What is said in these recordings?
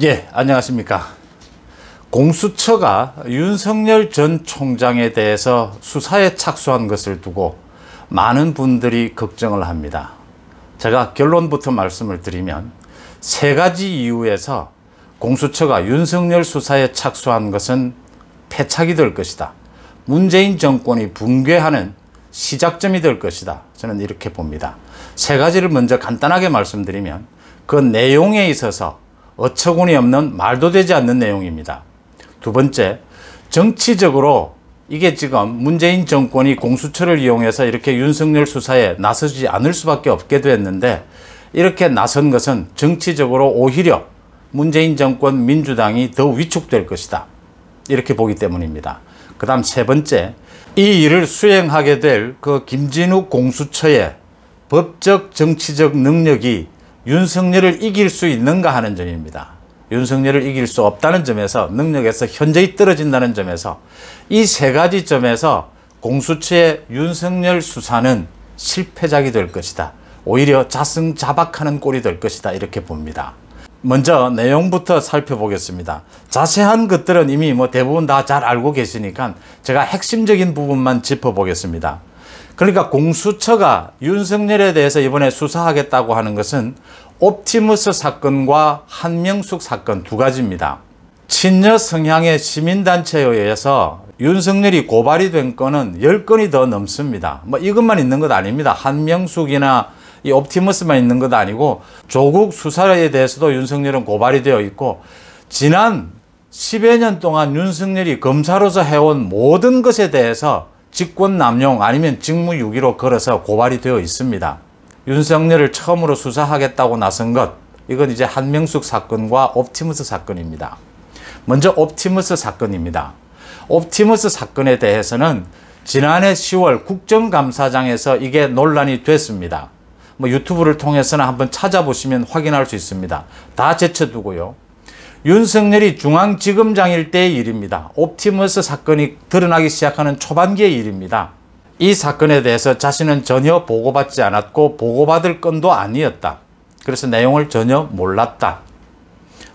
예, 안녕하십니까. 공수처가 윤석열 전 총장에 대해서 수사에 착수한 것을 두고 많은 분들이 걱정을 합니다. 제가 결론부터 말씀을 드리면 세 가지 이유에서 공수처가 윤석열 수사에 착수한 것은 패착이 될 것이다. 문재인 정권이 붕괴하는 시작점이 될 것이다. 저는 이렇게 봅니다. 세 가지를 먼저 간단하게 말씀드리면 그 내용에 있어서 어처구니 없는 말도 되지 않는 내용입니다. 두 번째, 정치적으로 이게 지금 문재인 정권이 공수처를 이용해서 이렇게 윤석열 수사에 나서지 않을 수밖에 없게 됐는데 이렇게 나선 것은 정치적으로 오히려 문재인 정권 민주당이 더 위축될 것이다. 이렇게 보기 때문입니다. 그 다음 세 번째, 이 일을 수행하게 될 그 김진욱 공수처의 법적 정치적 능력이 윤석열을 이길 수 있는가 하는 점입니다. 윤석열을 이길 수 없다는 점에서 능력에서 현저히 떨어진다는 점에서 이 세 가지 점에서 공수처의 윤석열 수사는 실패작이 될 것이다. 오히려 자승자박하는 꼴이 될 것이다. 이렇게 봅니다. 먼저 내용부터 살펴보겠습니다. 자세한 것들은 이미 대부분 다 잘 알고 계시니까 제가 핵심적인 부분만 짚어보겠습니다. 그러니까 공수처가 윤석열에 대해서 이번에 수사하겠다고 하는 것은 옵티머스 사건과 한명숙 사건 두 가지입니다. 친여 성향의 시민단체에 의해서 윤석열이 고발이 된 건은 10건이 더 넘습니다. 이것만 있는 것 아닙니다. 한명숙이나 이 옵티머스만 있는 것 아니고 조국 수사에 대해서도 윤석열은 고발이 되어 있고 지난 10여 년 동안 윤석열이 검사로서 해온 모든 것에 대해서 직권남용 아니면 직무유기로 걸어서 고발이 되어 있습니다. 윤석열을 처음으로 수사하겠다고 나선 것, 이건 이제 한명숙 사건과 옵티머스 사건입니다. 먼저 옵티머스 사건입니다. 옵티머스 사건에 대해서는 지난해 10월 국정감사장에서 이게 논란이 됐습니다. 유튜브를 통해서는 한번 찾아보시면 확인할 수 있습니다. 다 제쳐두고요. 윤석열이 중앙지검장일 때의 일입니다. 옵티머스 사건이 드러나기 시작하는 초반기의 일입니다. 이 사건에 대해서 자신은 전혀 보고받지 않았고 보고받을 건도 아니었다. 그래서 내용을 전혀 몰랐다.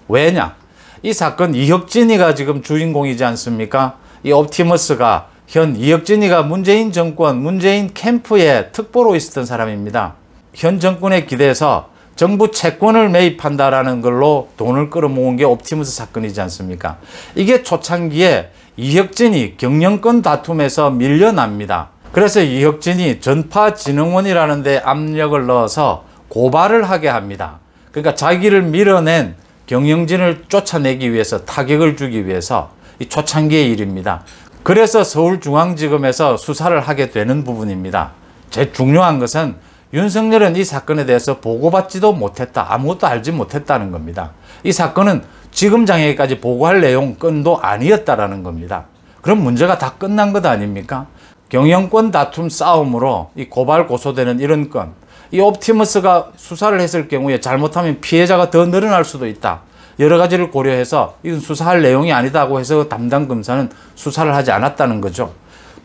왜냐? 이 사건 이혁진이가 지금 주인공이지 않습니까? 이 옵티머스가 현 이혁진이가 문재인 정권, 문재인 캠프에 특보로 있었던 사람입니다. 현 정권에 기대서 정부 채권을 매입한다라는 걸로 돈을 끌어모은 게 옵티머스 사건이지 않습니까? 이게 초창기에 이혁진이 경영권 다툼에서 밀려납니다. 그래서 이혁진이 전파진흥원이라는 데 압력을 넣어서 고발을 하게 합니다. 그러니까 자기를 밀어낸 경영진을 쫓아내기 위해서, 타격을 주기 위해서 이 초창기의 일입니다. 그래서 서울중앙지검에서 수사를 하게 되는 부분입니다. 제일 중요한 것은 윤석열은 이 사건에 대해서 보고받지도 못했다. 아무것도 알지 못했다는 겁니다. 이 사건은 지검장에게까지 보고할 내용 건도 아니었다라는 겁니다. 그럼 문제가 다 끝난 것 아닙니까? 경영권 다툼 싸움으로 이 고발 고소되는 이런 건, 이 옵티머스가 수사를 했을 경우에 잘못하면 피해자가 더 늘어날 수도 있다. 여러 가지를 고려해서 이건 수사할 내용이 아니다고 해서 담당 검사는 수사를 하지 않았다는 거죠.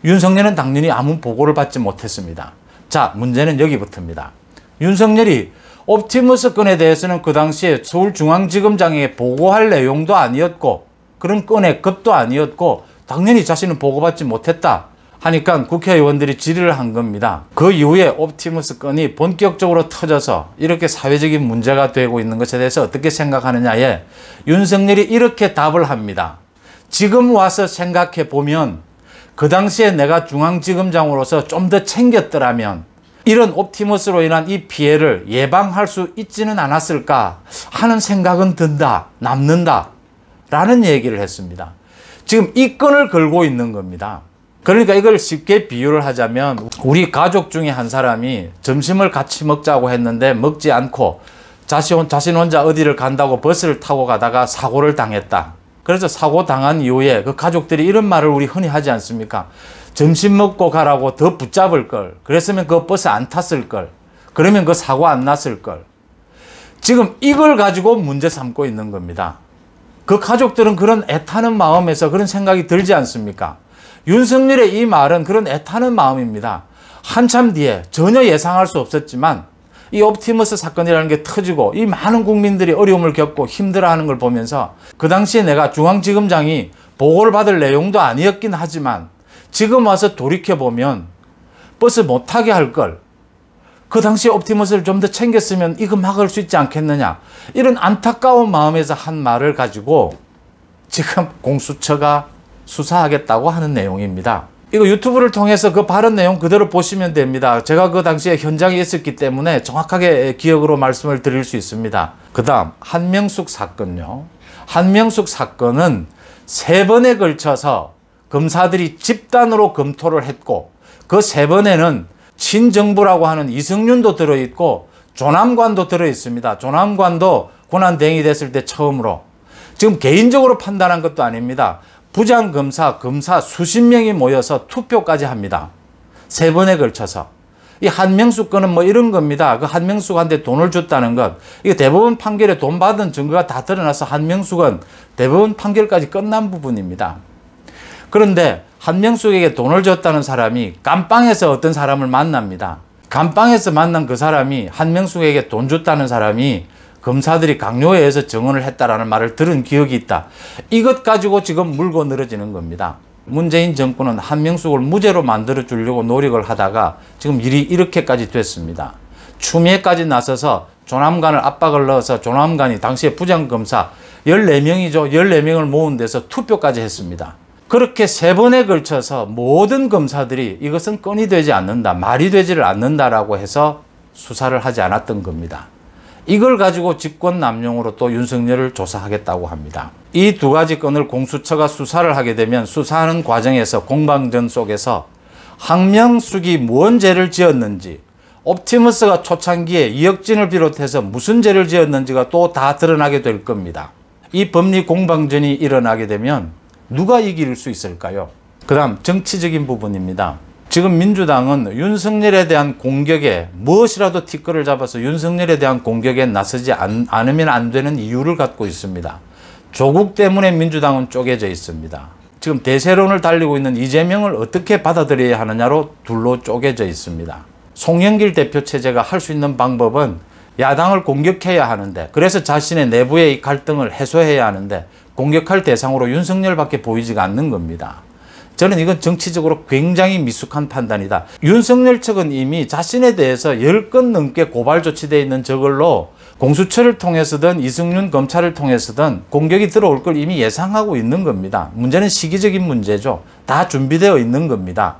윤석열은 당연히 아무 보고를 받지 못했습니다. 자, 문제는 여기부터입니다. 윤석열이 옵티머스 건에 대해서는 그 당시에 서울중앙지검장에게 보고할 내용도 아니었고 그런 건의 것도 아니었고 당연히 자신은 보고받지 못했다 하니까 국회의원들이 질의를 한 겁니다. 그 이후에 옵티머스 건이 본격적으로 터져서 이렇게 사회적인 문제가 되고 있는 것에 대해서 어떻게 생각하느냐에 윤석열이 이렇게 답을 합니다. 지금 와서 생각해 보면 그 당시에 내가 중앙지검장으로서 좀 더 챙겼더라면 이런 옵티머스로 인한 이 피해를 예방할 수 있지는 않았을까 하는 생각은 든다, 남는다 라는 얘기를 했습니다. 지금 이 건을 걸고 있는 겁니다. 그러니까 이걸 쉽게 비유를 하자면 우리 가족 중에 한 사람이 점심을 같이 먹자고 했는데 먹지 않고 자신 혼자 어디를 간다고 버스를 타고 가다가 사고를 당했다. 그래서 사고 당한 이후에 그 가족들이 이런 말을 우리 흔히 하지 않습니까? 점심 먹고 가라고 더 붙잡을 걸. 그랬으면 그 버스 안 탔을 걸. 그러면 그 사고 안 났을 걸. 지금 이걸 가지고 문제 삼고 있는 겁니다. 그 가족들은 그런 애타는 마음에서 그런 생각이 들지 않습니까? 윤석열의 이 말은 그런 애타는 마음입니다. 한참 뒤에 전혀 예상할 수 없었지만 이 옵티머스 사건이라는 게 터지고 이 많은 국민들이 어려움을 겪고 힘들어하는 걸 보면서 그 당시에 내가 중앙지검장이 보고를 받을 내용도 아니었긴 하지만 지금 와서 돌이켜보면 버스 못 타게 할 걸, 그 당시에 옵티머스를 좀 더 챙겼으면 이거 막을 수 있지 않겠느냐, 이런 안타까운 마음에서 한 말을 가지고 지금 공수처가 수사하겠다고 하는 내용입니다. 이거 유튜브를 통해서 그 발언 내용 그대로 보시면 됩니다. 제가 그 당시에 현장에 있었기 때문에 정확하게 기억으로 말씀을 드릴 수 있습니다. 그 다음 한명숙 사건요. 한명숙 사건은 3번에 걸쳐서 검사들이 집단으로 검토를 했고 그 3번에는 친정부라고 하는 이승윤도 들어있고 조남관도 들어있습니다. 조남관도 권한대행이 됐을 때 처음으로, 지금 개인적으로 판단한 것도 아닙니다. 부장검사, 검사 수십 명이 모여서 투표까지 합니다. 3번에 걸쳐서. 이 한명숙 건은 뭐 이런 겁니다. 그 한명숙한테 돈을 줬다는 것, 이거 대법원 판결에 돈 받은 증거가 다 드러나서 한명숙은 대법원 판결까지 끝난 부분입니다. 그런데 한명숙에게 돈을 줬다는 사람이 감방에서 어떤 사람을 만납니다. 감방에서 만난 그 사람이 한명숙에게 돈 줬다는 사람이 검사들이 강요에 의해서 증언을 했다라는 말을 들은 기억이 있다. 이것 가지고 지금 물고 늘어지는 겁니다. 문재인 정권은 한명숙을 무죄로 만들어 주려고 노력을 하다가 지금 일이 이렇게까지 됐습니다. 추미애까지 나서서 조남관을 압박을 넣어서 조남관이 당시에 부장검사 14명이죠. 14명을 모은 데서 투표까지 했습니다. 그렇게 3번에 걸쳐서 모든 검사들이 이것은 건이 되지 않는다, 말이 되지를 않는다라고 해서 수사를 하지 않았던 겁니다. 이걸 가지고 직권남용으로 또 윤석열을 조사하겠다고 합니다. 이 2가지 건을 공수처가 수사를 하게 되면 수사하는 과정에서 공방전 속에서 한명숙이 무슨 죄를 지었는지, 옵티머스가 초창기에 이혁진을 비롯해서 무슨 죄를 지었는지가 또 다 드러나게 될 겁니다. 이 법리 공방전이 일어나게 되면 누가 이길 수 있을까요? 그 다음 정치적인 부분입니다. 지금 민주당은 윤석열에 대한 공격에 무엇이라도 티끌을 잡아서 윤석열에 대한 공격에 나서지 않으면 안 되는 이유를 갖고 있습니다. 조국 때문에 민주당은 쪼개져 있습니다. 지금 대세론을 달리고 있는 이재명을 어떻게 받아들여야 하느냐로 둘로 쪼개져 있습니다. 송영길 대표 체제가 할 수 있는 방법은 야당을 공격해야 하는데, 그래서 자신의 내부의 이 갈등을 해소해야 하는데 공격할 대상으로 윤석열밖에 보이지가 않는 겁니다. 저는 이건 정치적으로 굉장히 미숙한 판단이다. 윤석열 측은 이미 자신에 대해서 10건 넘게 고발 조치되어 있는 저걸로 공수처를 통해서든 이승윤 검찰을 통해서든 공격이 들어올 걸 이미 예상하고 있는 겁니다. 문제는 시기적인 문제죠. 다 준비되어 있는 겁니다.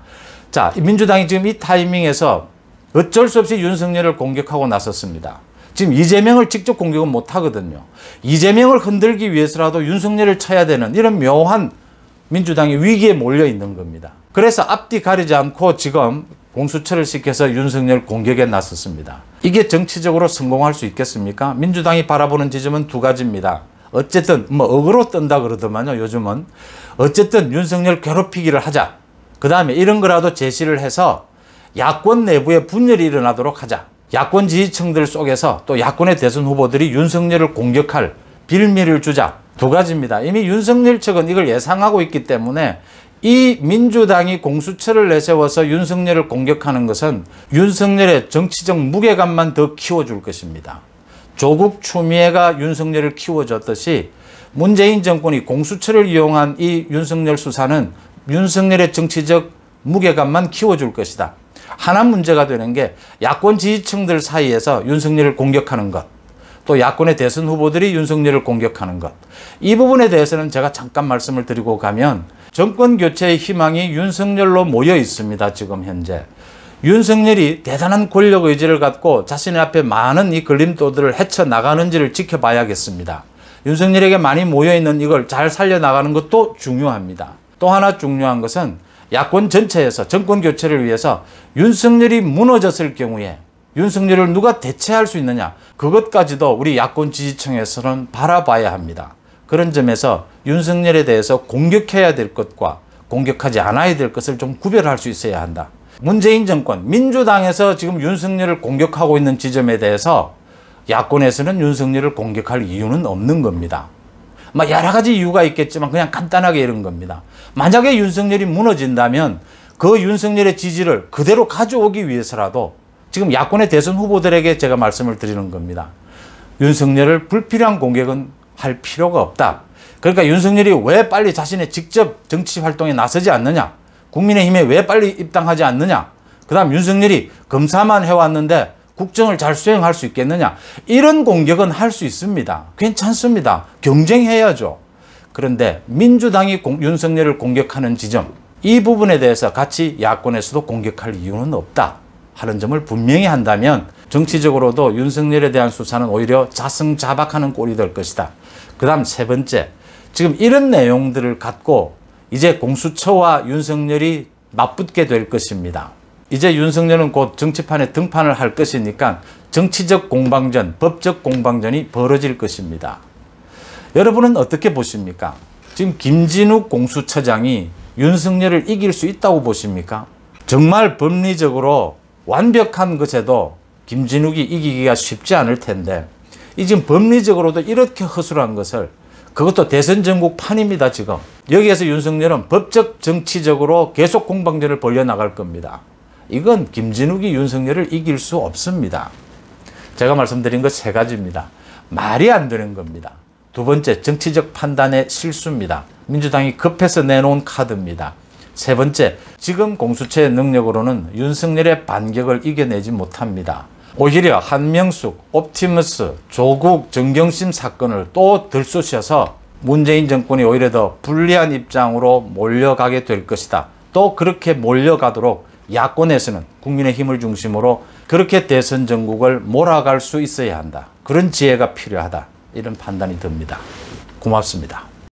자, 민주당이 지금 이 타이밍에서 어쩔 수 없이 윤석열을 공격하고 나섰습니다. 지금 이재명을 직접 공격은 못 하거든요. 이재명을 흔들기 위해서라도 윤석열을 쳐야 되는 이런 묘한 민주당이 위기에 몰려 있는 겁니다. 그래서 앞뒤 가리지 않고 지금 공수처를 시켜서 윤석열 공격에 나섰습니다. 이게 정치적으로 성공할 수 있겠습니까? 민주당이 바라보는 지점은 2가지입니다. 어쨌든 뭐 억으로 뜬다 그러더만요. 요즘은 어쨌든 윤석열 괴롭히기를 하자. 그 다음에 이런 거라도 제시를 해서 야권 내부에 분열이 일어나도록 하자. 야권 지지층들 속에서 또 야권의 대선 후보들이 윤석열을 공격할 빌미를 주자. 2가지입니다. 이미 윤석열 측은 이걸 예상하고 있기 때문에 이 민주당이 공수처를 내세워서 윤석열을 공격하는 것은 윤석열의 정치적 무게감만 더 키워줄 것입니다. 조국 추미애가 윤석열을 키워줬듯이 문재인 정권이 공수처를 이용한 이 윤석열 수사는 윤석열의 정치적 무게감만 키워줄 것이다. 하나 문제가 되는 게 야권 지지층들 사이에서 윤석열을 공격하는 것, 또 야권의 대선 후보들이 윤석열을 공격하는 것, 이 부분에 대해서는 제가 잠깐 말씀을 드리고 가면 정권 교체의 희망이 윤석열로 모여 있습니다. 지금 현재 윤석열이 대단한 권력 의지를 갖고 자신의 앞에 많은 이 걸림돌들을 헤쳐나가는지를 지켜봐야겠습니다. 윤석열에게 많이 모여있는 이걸 잘 살려나가는 것도 중요합니다. 또 하나 중요한 것은 야권 전체에서 정권 교체를 위해서 윤석열이 무너졌을 경우에 윤석열을 누가 대체할 수 있느냐, 그것까지도 우리 야권 지지층에서는 바라봐야 합니다. 그런 점에서 윤석열에 대해서 공격해야 될 것과 공격하지 않아야 될 것을 좀 구별할 수 있어야 한다. 문재인 정권, 민주당에서 지금 윤석열을 공격하고 있는 지점에 대해서 야권에서는 윤석열을 공격할 이유는 없는 겁니다. 여러 가지 이유가 있겠지만 그냥 간단하게 이런 겁니다. 만약에 윤석열이 무너진다면 그 윤석열의 지지를 그대로 가져오기 위해서라도 지금 야권의 대선 후보들에게 제가 말씀을 드리는 겁니다. 윤석열을 불필요한 공격은 할 필요가 없다. 그러니까 윤석열이 왜 빨리 자신의 직접 정치 활동에 나서지 않느냐? 국민의힘에 왜 빨리 입당하지 않느냐? 그 다음 윤석열이 검사만 해왔는데 국정을 잘 수행할 수 있겠느냐? 이런 공격은 할 수 있습니다. 괜찮습니다. 경쟁해야죠. 그런데 민주당이 윤석열을 공격하는 지점, 이 부분에 대해서 같이 야권에서도 공격할 이유는 없다 하는 점을 분명히 한다면 정치적으로도 윤석열에 대한 수사는 오히려 자승자박하는 꼴이 될 것이다. 그 다음 세 번째, 지금 이런 내용들을 갖고 이제 공수처와 윤석열이 맞붙게 될 것입니다. 이제 윤석열은 곧 정치판에 등판을 할 것이니까 정치적 공방전, 법적 공방전이 벌어질 것입니다. 여러분은 어떻게 보십니까? 지금 김진욱 공수처장이 윤석열을 이길 수 있다고 보십니까? 정말 법리적으로 완벽한 것에도 김진욱이 이기기가 쉽지 않을 텐데 이 지금 법리적으로도 이렇게 허술한 것을, 그것도 대선 전국 판입니다. 지금 여기에서 윤석열은 법적 정치적으로 계속 공방전을 벌여나갈 겁니다. 이건 김진욱이 윤석열을 이길 수 없습니다. 제가 말씀드린 것 세 가지입니다. 말이 안 되는 겁니다. 두 번째, 정치적 판단의 실수입니다. 민주당이 급해서 내놓은 카드입니다. 세 번째, 지금 공수처의 능력으로는 윤석열의 반격을 이겨내지 못합니다. 오히려 한명숙, 옵티머스, 조국, 정경심 사건을 또 들쑤셔서 문재인 정권이 오히려 더 불리한 입장으로 몰려가게 될 것이다. 또 그렇게 몰려가도록 야권에서는 국민의힘을 중심으로 그렇게 대선 전국을 몰아갈 수 있어야 한다. 그런 지혜가 필요하다. 이런 판단이 듭니다. 고맙습니다.